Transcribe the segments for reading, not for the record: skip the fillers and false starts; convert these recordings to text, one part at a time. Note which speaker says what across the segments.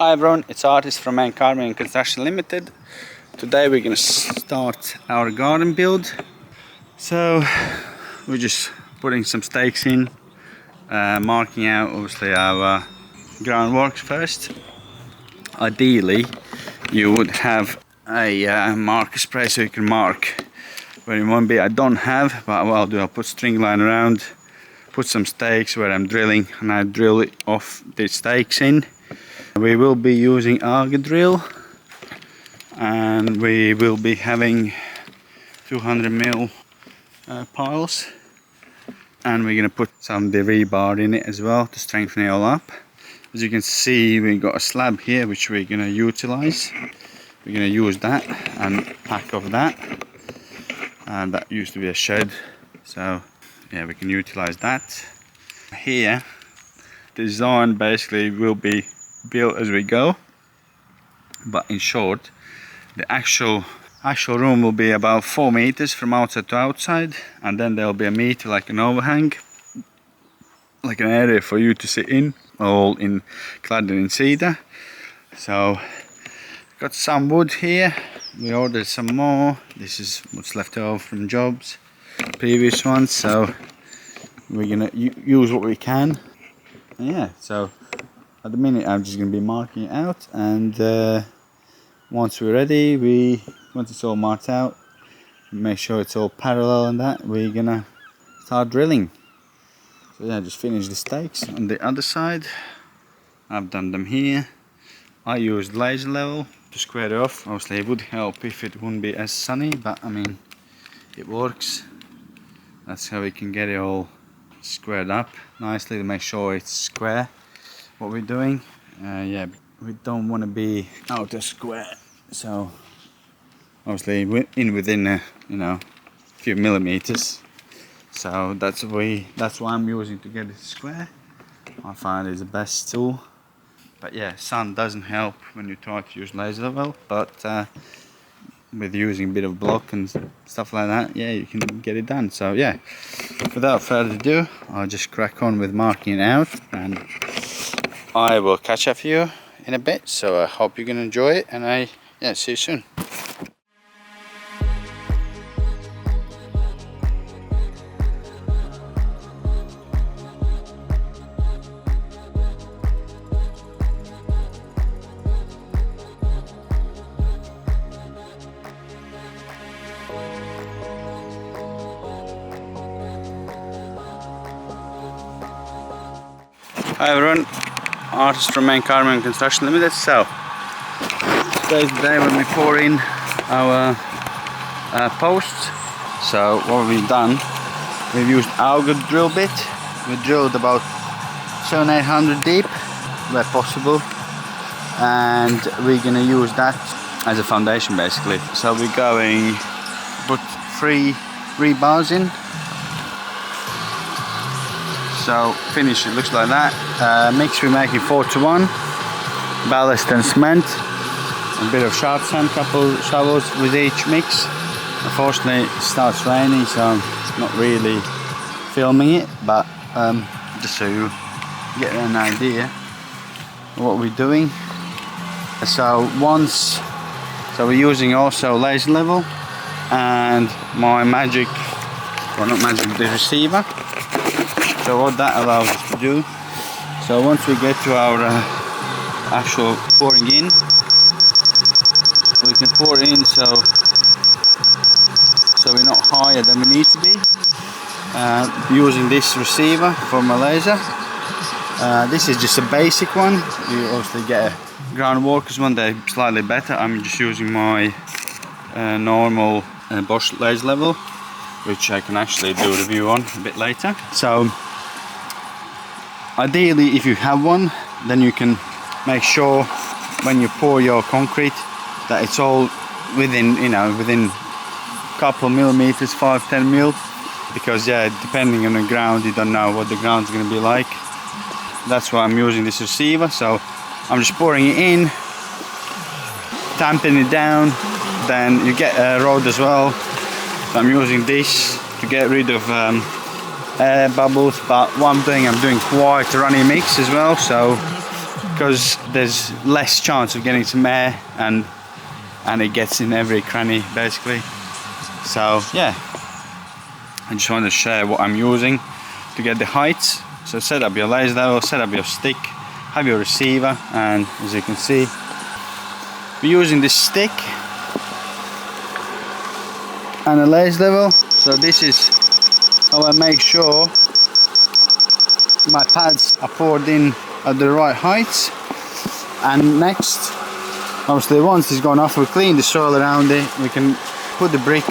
Speaker 1: Hi everyone, it's Artist from Main Carving and Construction Limited. Today we're going to start our garden build. So we're just putting some stakes in, marking out obviously our groundwork first. Ideally you would have a marker spray so you can mark where you want to be. I don't have, but what I'll do, I'll put string line around, put some stakes where I'm drilling, and I drill it off the stakes in. We will be using auger drill, and we will be having 200mm piles, and we're going to put some of the rebar in it as well to strengthen it all up. As you can see, we've got a slab here which we're going to utilize. We're going to use that and pack off that, and that used to be a shed, so yeah, we can utilize that. Here the design basically will be built as we go, but in short, the actual room will be about 4 meters from outside to outside, and then there'll be a meter like an overhang, like an area for you to sit in, all in cladded in cedar. So got some wood here, we ordered some more. This is what's left over from jobs, previous ones, so we're gonna use what we can. And yeah, so at the minute I'm just going to be marking it out, and once we're ready, once it's all marked out, make sure it's all parallel and that, we're going to start drilling. So yeah, just finish the stakes on the other side. I've done them here. I used laser level to square it off. Obviously it would help if it wouldn't be as sunny, but I mean, it works. That's how we can get it all squared up nicely to make sure it's square. What we're doing, yeah, we don't want to be out of square, so obviously within a few millimeters. So that's why I'm using to get it square. I find it's the best tool. But yeah, sun doesn't help when you try to use laser level, but with using a bit of block and stuff like that, yeah, you can get it done. So yeah, without further ado, I'll just crack on with marking it out, and I will catch up with you in a bit. So I hope you can enjoy it, and see you soon. Hi everyone, Artist from Main Carving and Construction Limited. So today's the day when we pour in our posts. So what we've done, we've used auger drill bit. We drilled about 700-800 deep where possible, and we're going to use that as a foundation basically. So we're going to put 3 rebars in. So finish, it looks like that. Mix, we're making 4:1, ballast and cement, a bit of sharp sand, couple shovels with each mix. Unfortunately it starts raining, so I'm not really filming it, but just so you get an idea of what we're doing. So we're using also laser level and my magic, well not magic, the receiver. So what that allows us to do, so once we get to our actual pouring in, we can pour in so we're not higher than we need to be, using this receiver for my laser. This is just a basic one. You obviously get a groundworkers one, they're slightly better. I'm just using my normal Bosch laser level, which I can actually do a review on a bit later. So ideally, if you have one, then you can make sure when you pour your concrete that it's all within a couple millimeters, 5-10 mil, because yeah, depending on the ground, you don't know what the ground's going to be like. That's why I'm using this receiver. So I'm just pouring it in, tamping it down, then you get a rod as well. So I'm using this to get rid of air bubbles, but what I'm doing quite a runny mix as well, so because there's less chance of getting some air, and it gets in every cranny basically. So yeah, I just wanted to share what I'm using to get the heights. So set up your laser level, set up your stick, have your receiver, and as you can see, we're using this stick and a laser level. So this is how I make sure my pads are poured in at the right heights. And next, obviously once it's gone off, we clean the soil around it. We can put the brick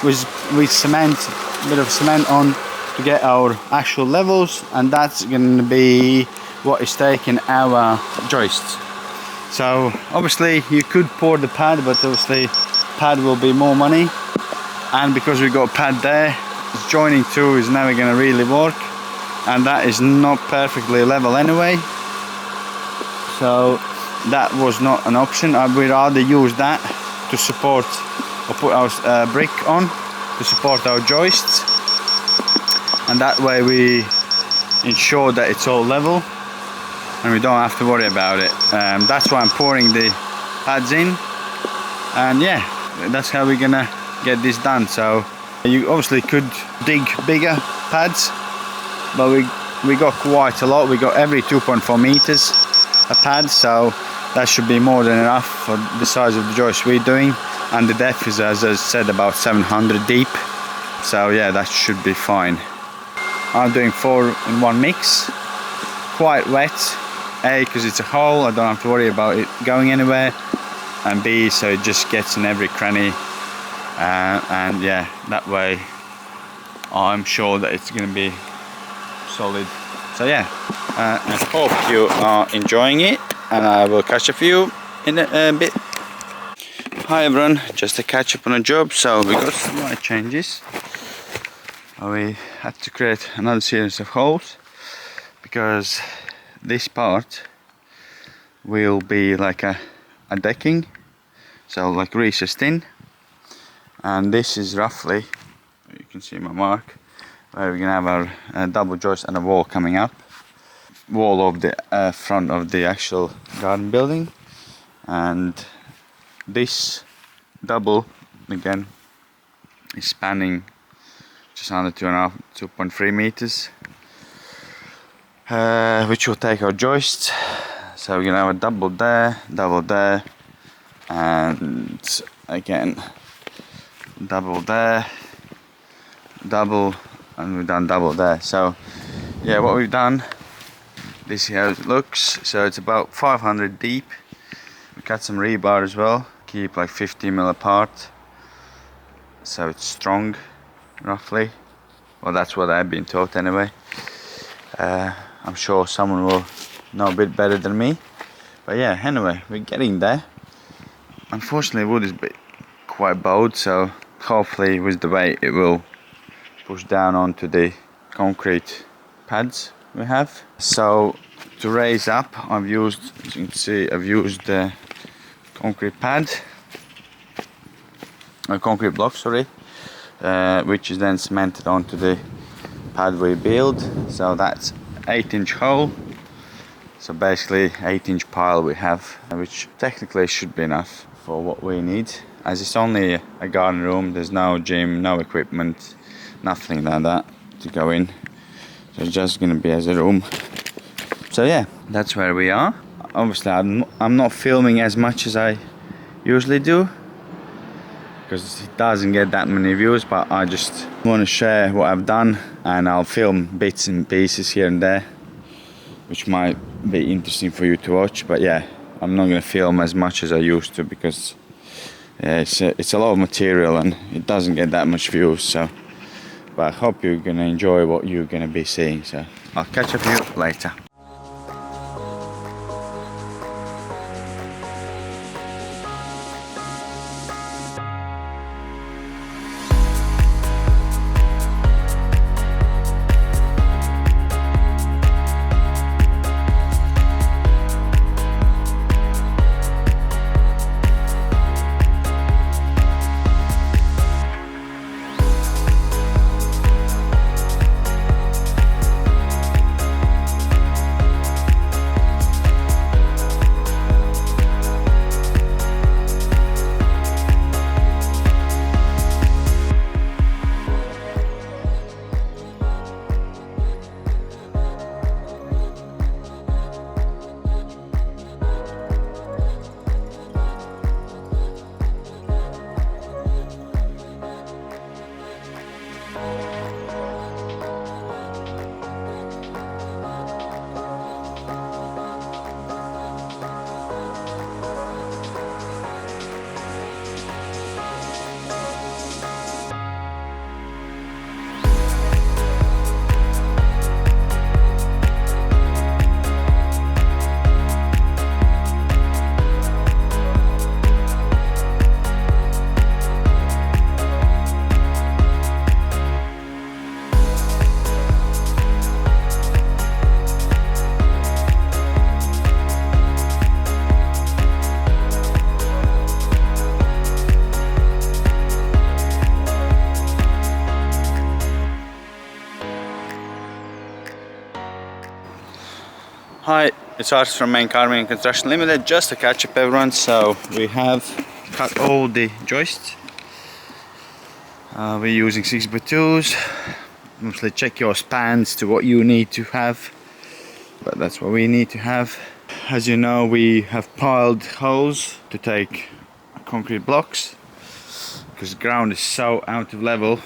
Speaker 1: with cement, a bit of cement on to get our actual levels, and that's going to be what is taking our joists. So obviously you could pour the pad, but obviously pad will be more money, and because we got pad there, joining two is never going to really work, and that is not perfectly level anyway, so that was not an option. We'd rather use that to support, or put our brick on to support our joists, and that way we ensure that it's all level and we don't have to worry about it. That's why I'm pouring the pads in, and yeah, that's how we're gonna get this done. So you obviously could dig bigger pads, but we got quite a lot. We got every 2.4 meters a pad, so that should be more than enough for the size of the joist we're doing, and the depth is, as I said, about 700 deep, so yeah, that should be fine. I'm doing 4 in 1 mix, quite wet, A, because it's a hole, I don't have to worry about it going anywhere, and B, so it just gets in every cranny, and yeah, that way I'm sure that it's going to be solid. So yeah, I hope you are enjoying it, and I will catch up with you in a bit. Hi everyone, just a catch up on a job. So we got some light changes. We had to create another series of holes because this part will be like a decking, so like recessed in, and this is roughly, you can see my mark, where we're gonna have our double joist and a wall coming up, wall of the front of the actual garden building, and this double again is spanning just under 2.3 meters, which will take our joists. So we're gonna have a double there, and again double there, double, and we've done double there. So yeah, what we've done, this is how it looks. So it's about 500 deep. We cut some rebar as well, keep like 50 mil apart, so it's strong roughly. Well, that's what I've been taught anyway. I'm sure someone will know a bit better than me, but yeah, anyway, we're getting there. Unfortunately, wood is quite bowed, so hopefully with the weight it will push down onto the concrete pads we have. So to raise up, I've used, as you can see, I've used the concrete pad, a concrete block, sorry, which is then cemented onto the pad we build. So that's 8-inch hole, so basically 8-inch pile we have, which technically should be enough for what we need, as it's only a garden room. There's no gym, no equipment, nothing like that to go in, so it's just going to be as a room. So yeah, that's where we are. Obviously I'm not filming as much as I usually do because it doesn't get that many views, but I just want to share what I've done, and I'll film bits and pieces here and there which might be interesting for you to watch. But yeah, I'm not going to film as much as I used to because it's a lot of material and it doesn't get that much views. So, but I hope you're going to enjoy what you're going to be seeing. So I'll catch up with you later. It's Arthur from Main Carving and Construction Limited. Just to catch up everyone, so we have cut all the joists. We're using 6x2s. Mostly check your spans to what you need to have, but that's what we need to have. As you know, we have piled holes to take concrete blocks because the ground is so out of level.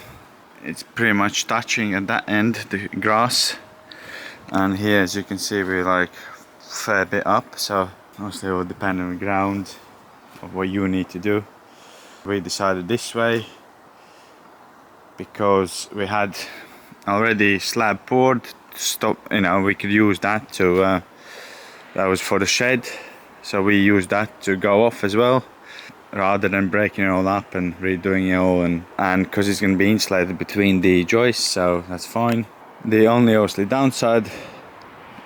Speaker 1: It's pretty much touching at that end the grass, and here, as you can see, we're like fair bit up, so mostly it will depend on the ground of what you need to do. We decided this way because we had already slab poured to stop, you know, we could use that to that was for the shed, so we used that to go off as well rather than breaking it all up and redoing it all, and because it's going to be insulated between the joists, so that's fine. The only obviously downside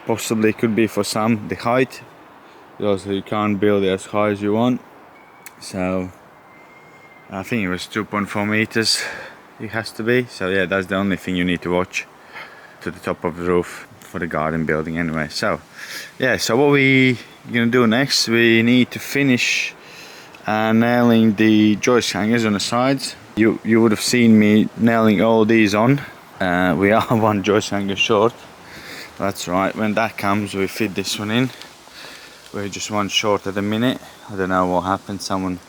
Speaker 1: possibly could be for some the height. Also, you can't build it as high as you want, so I think it was 2.4 meters it has to be, so yeah, that's the only thing you need to watch to the top of the roof for the garden building anyway. So yeah, so what we gonna do next, we need to finish nailing the joist hangers on the sides. You would have seen me nailing all these on. We are one joist hanger short. That's right, when that comes we fit this one in. We're just one short at the minute. I don't know what happened, someone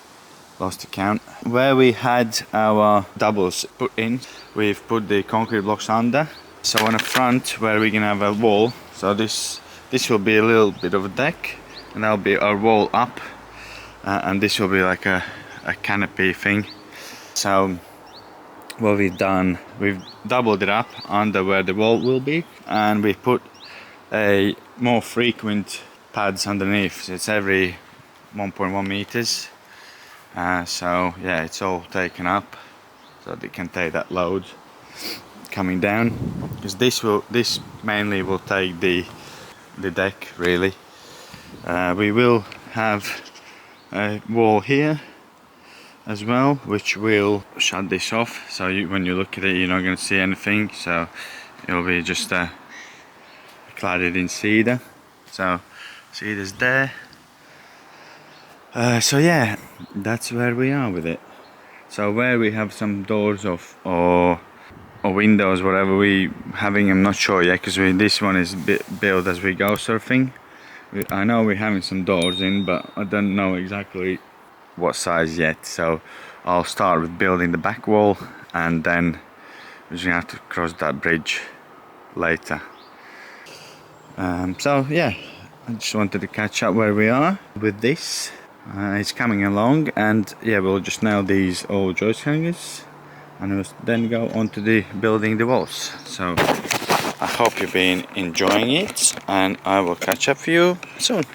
Speaker 1: lost the count. Where we had our doubles put in, we've put the concrete blocks under. So on the front where we're gonna have a wall, so this will be a little bit of a deck, and that'll be our wall up, and this will be like a canopy thing. So what we've done, we've doubled it up under where the wall will be, and we put a more frequent pads underneath. So it's every 1.1 meters. So yeah, it's all taken up so they can take that load coming down, because this mainly will take the deck really. We will have a wall here as well, which will shut this off, so when you look at it you're not going to see anything, so it'll be just cladded in cedar. So cedar's there. So yeah, that's where we are with it. So where we have some doors off or windows, whatever we having, I'm not sure yet, because this one is built as we go sort of thing. I know we're having some doors in, but I don't know exactly what size yet, so I'll start with building the back wall, and then we're just gonna have to cross that bridge later. So yeah, I just wanted to catch up where we are with this. It's coming along, and yeah, we'll just nail these all joist hangers and we'll then go on to the building the walls. So I hope you've been enjoying it, and I will catch up with you soon.